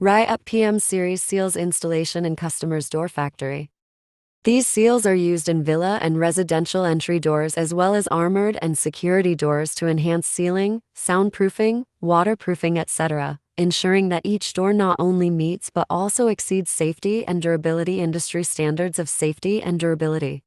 RY EPDM Series Seals installation in customer's door factory. These seals are used in villa and residential entry doors as well as armored and security doors to enhance sealing, soundproofing, waterproofing, etc., ensuring that each door not only meets but also exceeds safety and durability industry standards of safety and durability.